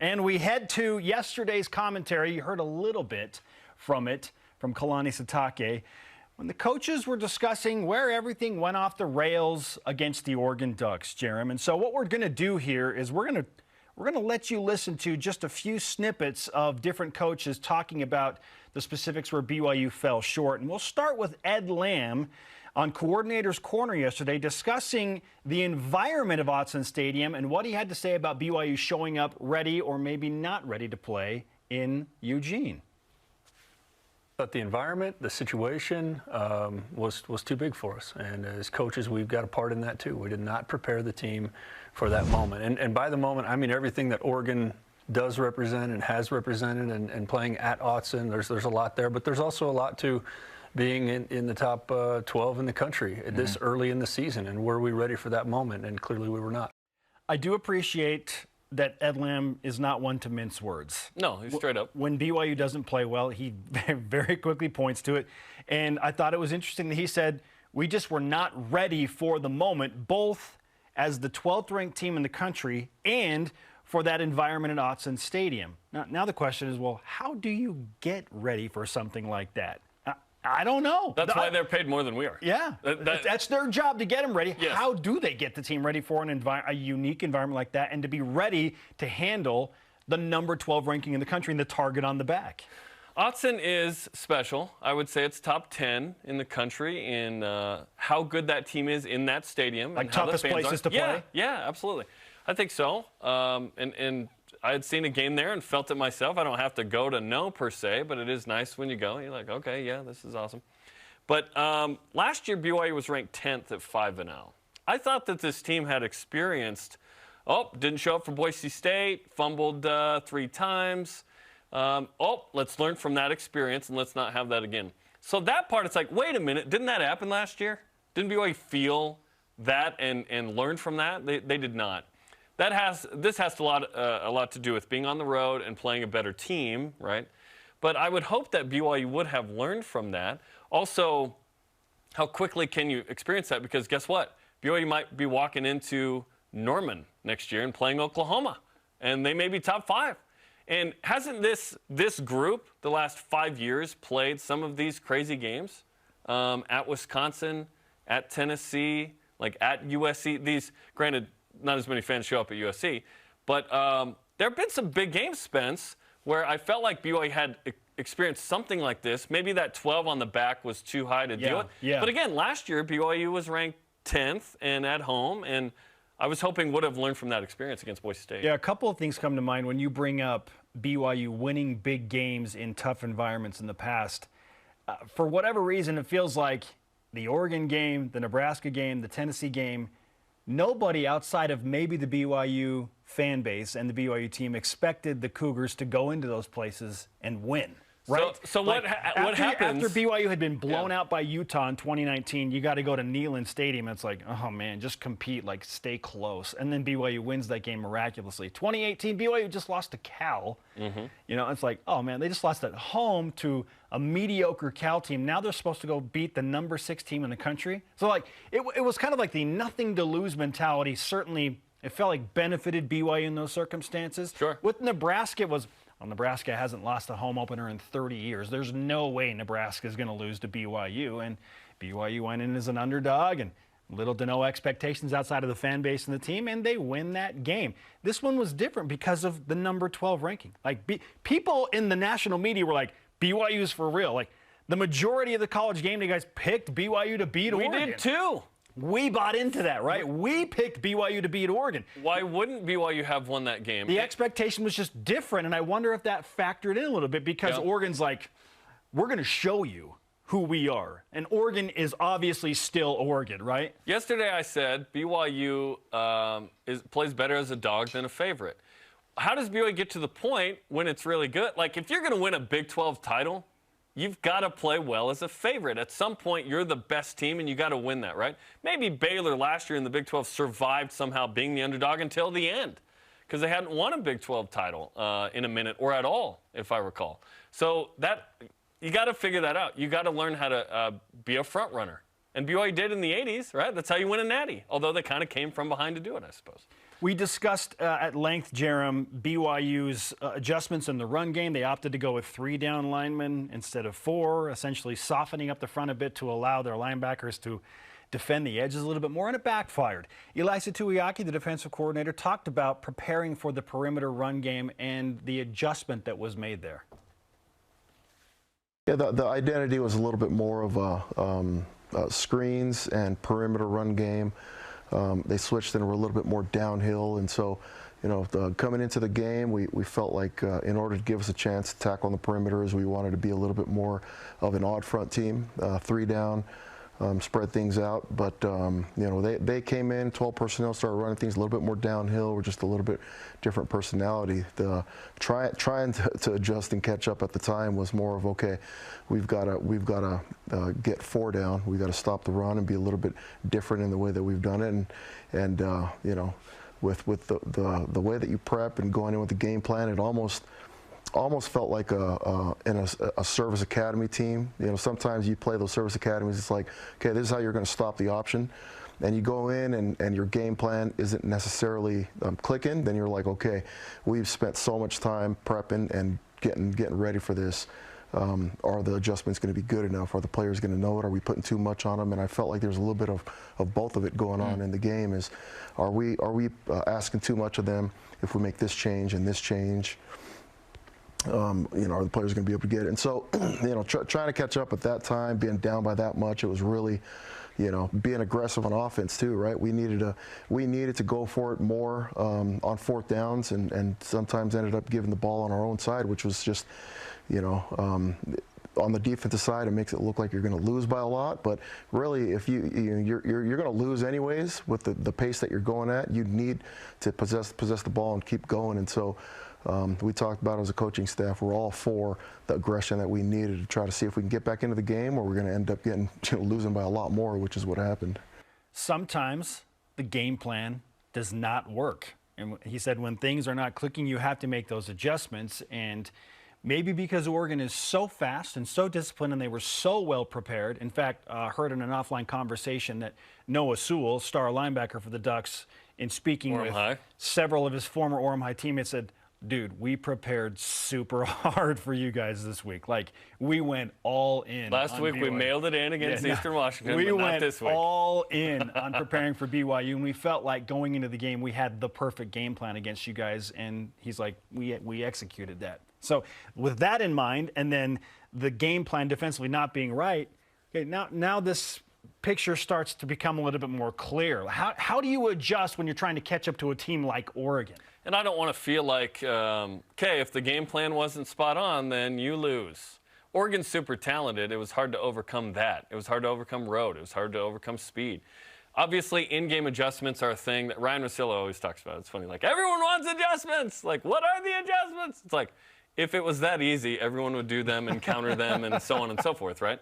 And we head to yesterday's commentary. You heard a little bit from it from Kalani Sitake when the coaches were discussing where everything went off the rails against the Oregon Ducks, Jarom. And so what we're going to do here is we're going to let you listen to just a few snippets of different coaches talking about the specifics where BYU fell short. And we'll start with Ed Lamb on Coordinator's Corner yesterday, discussing the environment of Autzen Stadium and what he had to say about BYU showing up ready or maybe not ready to play in Eugene. But the environment, the situation was too big for us. And as coaches, we've got a part in that too. We did not prepare the team for that moment. And by the moment, I mean everything that Oregon does represent and has represented and playing at Autzen. There's a lot there, but there's also a lot to being in the top 12 in the country this early in the season. And were we ready for that moment? And clearly we were not. I do appreciate that Ed Lamb is not one to mince words. No, he's straight up. When BYU doesn't play well, he very quickly points to it. And I thought it was interesting that he said, we just were not ready for the moment, both as the 12th ranked team in the country and for that environment at Autzen Stadium. Now the question is, well, how do you get ready for something like that? I don't know. That's why they're paid more than we are. Yeah, that's their job to get them ready. Yes. How do they get the team ready for a unique environment like that and to be ready to handle the number 12 ranking in the country and the target on the back? Autzen is special. I would say it's top 10 in the country in how good that team is in that stadium. Like and how toughest the fans places are. to play? Yeah, absolutely. I think so. And I had seen a game there and felt it myself. I don't have to go to know per se, but it is nice when you go. You're like, okay, yeah, this is awesome. But last year, BYU was ranked 10th at 5-0. I thought that this team had experienced, didn't show up for Boise State, fumbled 3 times. Let's learn from that experience and let's not have that again. So that part, it's like, wait a minute, didn't that happen last year? Didn't BYU feel that and learn from that? They did not. This has a lot to do with being on the road and playing a better team, right? But I would hope that BYU would have learned from that. Also, how quickly can you experience that? Because guess what? BYU might be walking into Norman next year and playing Oklahoma, and they may be top 5. And hasn't this group the last 5 years played some of these crazy games at Wisconsin, at Tennessee, like at USC? These, granted, not as many fans show up at USC, but there have been some big games, Spence, where I felt like BYU had experienced something like this. Maybe that 12 on the back was too high to deal with. Yeah. But again, last year, BYU was ranked 10th and at home, and I was hoping would have learned from that experience against Boise State. Yeah, a couple of things come to mind when you bring up BYU winning big games in tough environments in the past. For whatever reason, it feels like the Oregon game, the Nebraska game, the Tennessee game, nobody outside of maybe the BYU fan base and the BYU team expected the Cougars to go into those places and win. Right? So what happens? After BYU had been blown out by Utah in 2019, you got to go to Neyland Stadium. It's like, oh, man, just compete, like stay close. And then BYU wins that game miraculously. 2018, BYU just lost to Cal. You know, it's like, oh, man, they just lost at home to a mediocre Cal team. Now they're supposed to go beat the number 6 team in the country. So, like, it was kind of like the nothing to lose mentality. Certainly, it felt like benefited BYU in those circumstances. Sure. With Nebraska, it was, well, Nebraska hasn't lost a home opener in 30 years. There's no way Nebraska is going to lose to BYU. And BYU went in as an underdog and little to no expectations outside of the fan base and the team, and they win that game. This one was different because of the number 12 ranking. Like, people in the national media were like, BYU's for real. Like, the majority of the college game day guys picked BYU to beat Oregon. We did too. We bought into that, right? We picked BYU to beat Oregon. Why wouldn't BYU have won that game? The expectation was just different, and I wonder if that factored in a little bit because Oregon's like, we're going to show you who we are. And Oregon is obviously still Oregon, right? Yesterday I said BYU plays better as a dog than a favorite. How does BYU get to the point when it's really good? Like, if you're going to win a Big 12 title, you've got to play well as a favorite. At some point, you're the best team, and you got to win that, right? Maybe Baylor last year in the Big 12 survived somehow being the underdog until the end because they hadn't won a Big 12 title in a minute or at all, if I recall. So you got to figure that out. You got to learn how to be a front runner. And BYU did in the 80s, right? That's how you win a natty, although they kind of came from behind to do it, I suppose. We discussed at length, Jarom, BYU's adjustments in the run game. They opted to go with 3 down linemen instead of 4, essentially softening up the front a bit to allow their linebackers to defend the edges a little bit more, and it backfired. Elisa Tuiaki, the defensive coordinator, talked about preparing for the perimeter run game and the adjustment that was made there. Yeah, the identity was a little bit more of screens and perimeter run game. They switched and were a little bit more downhill, and so, you know, coming into the game, we felt like in order to give us a chance to tackle on the perimeters, we wanted to be a little bit more of an odd front team, 3 down. Spread things out, but you know, they came in, 12 personnel, started running things a little bit more downhill. We're just a little bit different personality. Trying to adjust and catch up at the time was more of, okay, we've got to get 4 down. We've got to stop the run and be a little bit different in the way that we've done it. And you know, with the way that you prep and going in with the game plan, it almost felt like a service academy team. You know, sometimes you play those service academies, it's like, okay, this is how you're going to stop the option. And you go in and your game plan isn't necessarily clicking, then you're like, okay, we've spent so much time prepping and getting ready for this. Are the adjustments going to be good enough? Are the players going to know it? Are we putting too much on them? And I felt like there's a little bit of both of it going on in the game. Is are we asking too much of them if we make this change and this change? You know, are the players going to be able to get it? And so, you know, trying to catch up at that time, being down by that much, it was really, you know, being aggressive on offense too, right? We needed to go for it more on 4th downs, and sometimes ended up giving the ball on our own side, which was just, you know, on the defensive side, it makes it look like you're going to lose by a lot, but really, if you're going to lose anyways with the pace that you're going at, you need to possess the ball and keep going, and so. We talked about as a coaching staff, we're all for the aggression that we needed to try to see if we can get back into the game, or we're going to end up getting, you know, losing by a lot more, which is what happened. Sometimes the game plan does not work. And he said when things are not clicking, you have to make those adjustments. And maybe because Oregon is so fast and so disciplined and they were so well prepared. In fact, heard in an offline conversation that Noah Sewell, star linebacker for the Ducks, in speaking with several of his former Orem High teammates, said, dude, we prepared super hard for you guys this week. Like, we went all in. Last week we mailed it in against Eastern Washington, we but went not this week. all in on preparing for BYU, and we felt like going into the game we had the perfect game plan against you guys, and he's like, we executed that. So with that in mind, and then the game plan defensively not being right, okay, now this picture starts to become a little bit more clear. How do you adjust when you're trying to catch up to a team like Oregon? And I don't want to feel like, okay, if the game plan wasn't spot on, then you lose. Oregon's super talented. It was hard to overcome that. It was hard to overcome road. It was hard to overcome speed. Obviously, in-game adjustments are a thing that Ryan Russillo always talks about. It's funny, like, everyone wants adjustments. Like, what are the adjustments? It's like, if it was that easy, everyone would do them and counter them and so on and so forth, right?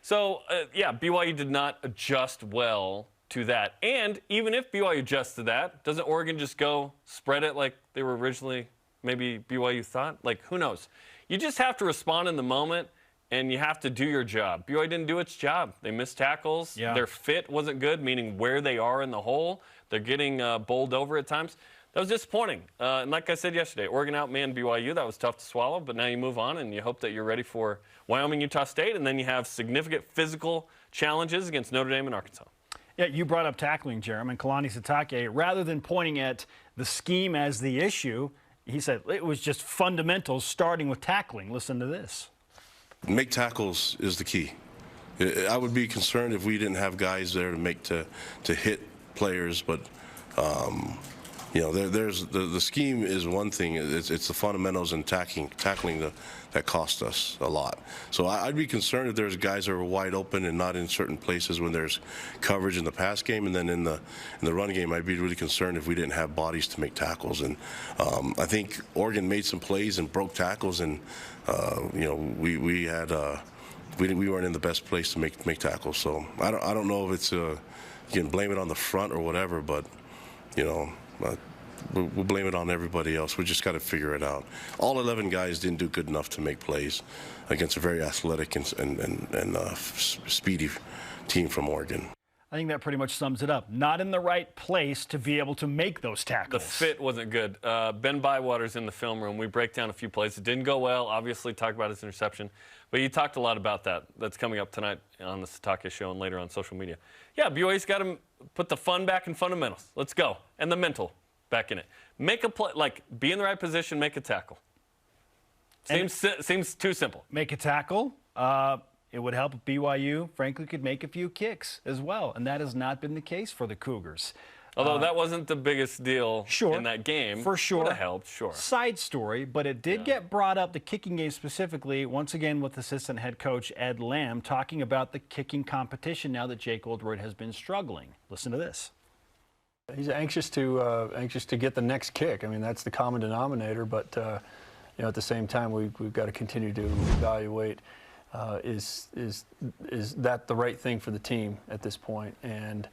So, yeah, BYU did not adjust well to that. And even if BYU adjusts to that, doesn't Oregon just go spread it like they were originally maybe BYU thought? Like, who knows? You just have to respond in the moment, and you have to do your job. BYU didn't do its job. They missed tackles. Yeah. Their fit wasn't good, meaning where they are in the hole. They're getting bowled over at times. That was disappointing. And like I said yesterday, Oregon outmanned BYU. That was tough to swallow, but now you move on, and you hope that you're ready for Wyoming, Utah State, and then you have significant physical challenges against Notre Dame and Arkansas. Yeah, you brought up tackling, Jarom, and Kalani Sitake. Rather than pointing at the scheme as the issue, he said it was just fundamentals starting with tackling. Listen to this. Make tackles is the key. I would be concerned if we didn't have guys there to hit players, but you know, there's the scheme is one thing. It's the fundamentals and tackling that cost us a lot. So I'd be concerned if there's guys that are wide open and not in certain places when there's coverage in the pass game, and then in the run game, I'd be really concerned if we didn't have bodies to make tackles. And I think Oregon made some plays and broke tackles, and you know, we weren't in the best place to make tackles. So I don't know if it's you can blame it on the front or whatever, but you know. We'll blame it on everybody else. We just got to figure it out. All 11 guys didn't do good enough to make plays against a very athletic and speedy team from Oregon. I think that pretty much sums it up. Not in the right place to be able to make those tackles. The fit wasn't good. Ben Bywater's in the film room. We break down a few plays. It didn't go well. Obviously, talk about his interception. But you talked a lot about that. That's coming up tonight on the Satake Show and later on social media. Yeah, BYU's got to put the fun back in fundamentals. Let's go. And the mental back in it. Make a play, like be in the right position, make a tackle. Seems too simple. Make a tackle. It would help if BYU, frankly, could make a few kicks as well. And that has not been the case for the Cougars. Although that wasn't the biggest deal in that game. For sure. Would have helped, sure. Side story, but it did get brought up, the kicking game specifically, once again with assistant head coach Ed Lamb, talking about the kicking competition now that Jake Oldroyd has been struggling. Listen to this. He's anxious to get the next kick. I mean, that's the common denominator, but you know, at the same time, we've got to continue to evaluate is that the right thing for the team at this point, and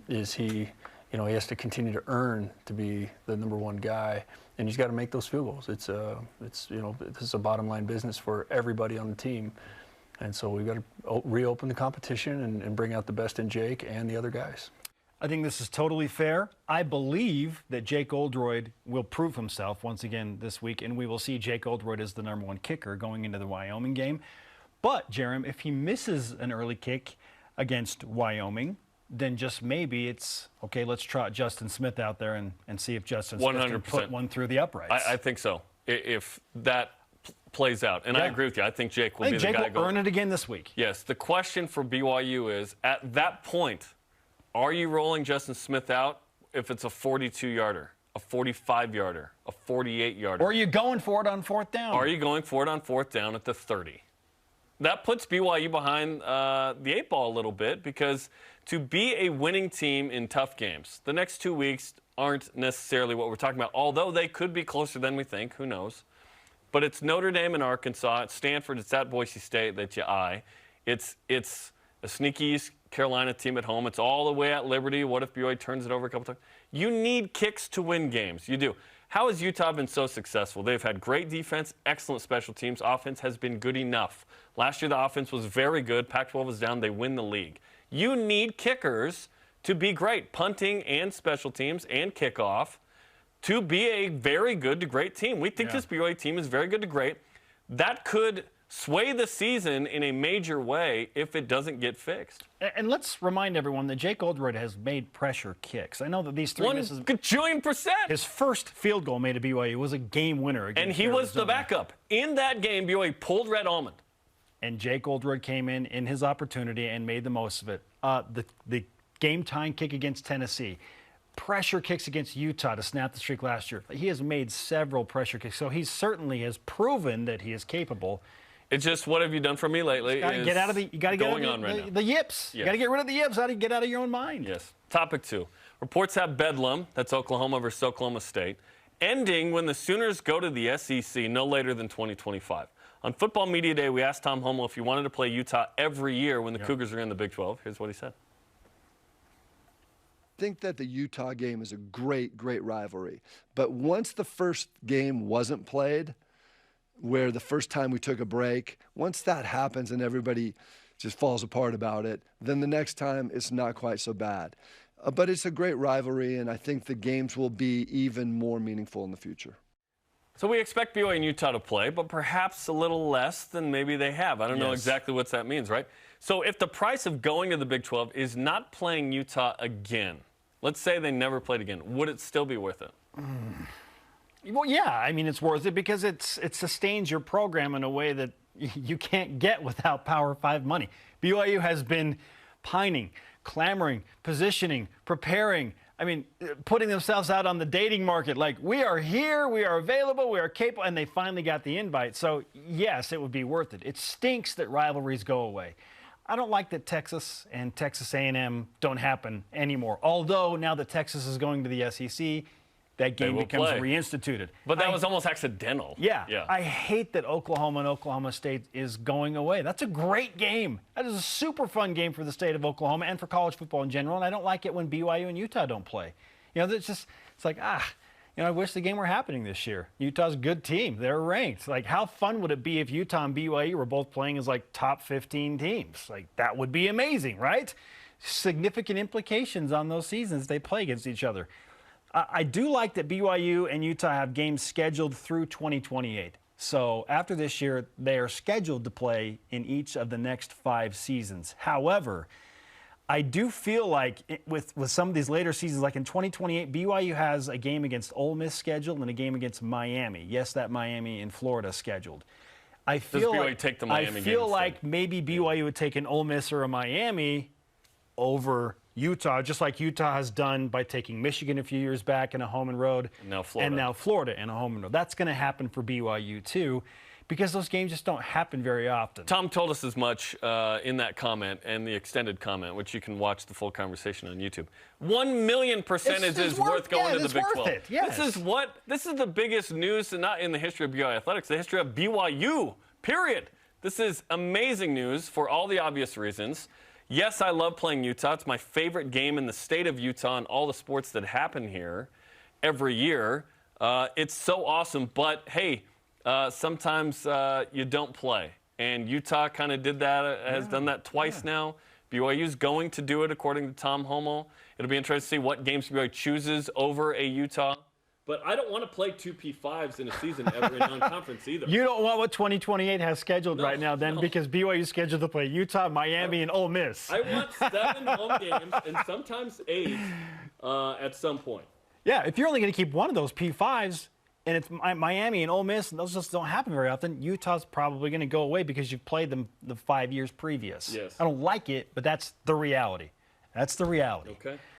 is he, you know, he has to continue to earn to be the #1 guy, and he's got to make those field goals. It's you know, this is a bottom line business for everybody on the team, and so we've got to reopen the competition and bring out the best in Jake and the other guys. I think this is totally fair. I believe that Jake Oldroyd will prove himself once again this week, and we will see Jake Oldroyd as the #1 kicker going into the Wyoming game. But, Jarom, if he misses an early kick against Wyoming, then just maybe it's, okay, let's trot Justin Smith out there and see if Justin Smith can put one through the uprights. I think so, if that plays out. And I agree with you. I think Jake will be the guy. Jake will earn it again this week. Yes. The question for BYU is, at that point, are you rolling Justin Smith out if it's a 42-yarder, a 45-yarder, a 48-yarder? Or are you going for it on 4th down? Are you going for it on 4th down at the 30? That puts BYU behind the 8 ball a little bit, because to be a winning team in tough games, the next 2 weeks aren't necessarily what we're talking about, although they could be closer than we think. Who knows? But it's Notre Dame and Arkansas. It's Stanford. It's at Boise State that you eye. It's a sneaky East Carolina team at home. It's all the way at Liberty. What if BYU turns it over a couple times? You need kicks to win games. You do. How has Utah been so successful? They've had great defense, excellent special teams. Offense has been good enough. Last year, the offense was very good. Pac-12 was down. They win the league. You need kickers to be great, punting and special teams and kickoff, to be a very good to great team. We think this BYU team is very good to great. That could sway the season in a major way if it doesn't get fixed. And let's remind everyone that Jake Oldroyd has made pressure kicks. I know that these 3 misses. 1,000,000,000%. His first field goal made at BYU was a game winner against And he Arizona. was the backup. In that game, BYU pulled Red Almond. And Jake Oldroyd came in his opportunity and made the most of it. The game-tying kick against Tennessee. Pressure kicks against Utah to snap the streak last year. He has made several pressure kicks, so he certainly has proven that he is capable. It's just, what have you done for me lately? You got to get out of the yips. Yes. You got to get rid of the yips. How do you get out of your own mind? Yes. Topic 2. Reports have Bedlam, that's Oklahoma versus Oklahoma State, ending when the Sooners go to the SEC no later than 2025. On Football Media Day, we asked Tom Hommel if he wanted to play Utah every year when the Cougars are in the Big 12. Here's what he said. I think that the Utah game is a great, great rivalry. But once the first game wasn't played, where the first time we took a break, once that happens and everybody just falls apart about it, then the next time it's not quite so bad. But it's a great rivalry, and I think the games will be even more meaningful in the future. So we expect BYU and Utah to play, but perhaps a little less than maybe they have. I don't know exactly what that means, right? So if the price of going to the Big 12 is not playing Utah again, let's say they never played again, would it still be worth it? Well, yeah. I mean, it's worth it because it sustains your program in a way that you can't get without Power 5 money. BYU has been pining, clamoring, positioning, preparing. I mean, putting themselves out on the dating market, like, we are here, we are available, we are capable, and they finally got the invite. So, yes, it would be worth it. It stinks that rivalries go away. I don't like that Texas and Texas A&M don't happen anymore. Although, now that Texas is going to the SEC, that game becomes reinstituted. But that was almost accidental. Yeah. I hate that Oklahoma and Oklahoma State is going away. That's a great game. That is a super fun game for the state of Oklahoma and for college football in general. And I don't like it when BYU and Utah don't play. You know, it's like, I wish the game were happening this year. Utah's a good team. They're ranked. Like, how fun would it be if Utah and BYU were both playing as, like, top 15 teams? Like, that would be amazing, right? significant implications on those seasons they play against each other. I do like that BYU and Utah have games scheduled through 2028. So after this year, they are scheduled to play in each of the next 5 seasons. However, I do feel like with some of these later seasons, like in 2028, BYU has a game against Ole Miss scheduled and a game against Miami. Yes, that Miami in Florida scheduled. I feel BYU take the Miami game like maybe BYU would take an Ole Miss or a Miami over Utah, just like Utah has done by taking Michigan a few years back in a home and road. And now Florida. And now Florida in a home and road. That's going to happen for BYU too, because those games just don't happen very often. Tom told us as much in that comment and the extended comment, which you can watch the full conversation on YouTube. 1,000,000% is worth going to the Big 12. Yes. This is the biggest news, not in the history of BYU athletics, the history of BYU, period. This is amazing news for all the obvious reasons. Yes, I love playing Utah. It's my favorite game in the state of Utah and all the sports that happen here every year. It's so awesome, but hey, sometimes you don't play. And Utah kind of did that, has done that twice now. BYU's going to do it, according to Tom Homo. It'll be interesting to see what games BYU chooses over a Utah. But I don't want to play 2 P5s in a season ever in non-conference either. You don't want what 2028 has scheduled right now then, because BYU's scheduled to play Utah, Miami, and Ole Miss. I want 7 home games and sometimes 8 at some point. Yeah, if you're only going to keep one of those P5s, and it's Miami and Ole Miss, and those just don't happen very often, Utah's probably going to go away because you've played them the 5 years previous. Yes. I don't like it, but that's the reality. That's the reality. Okay.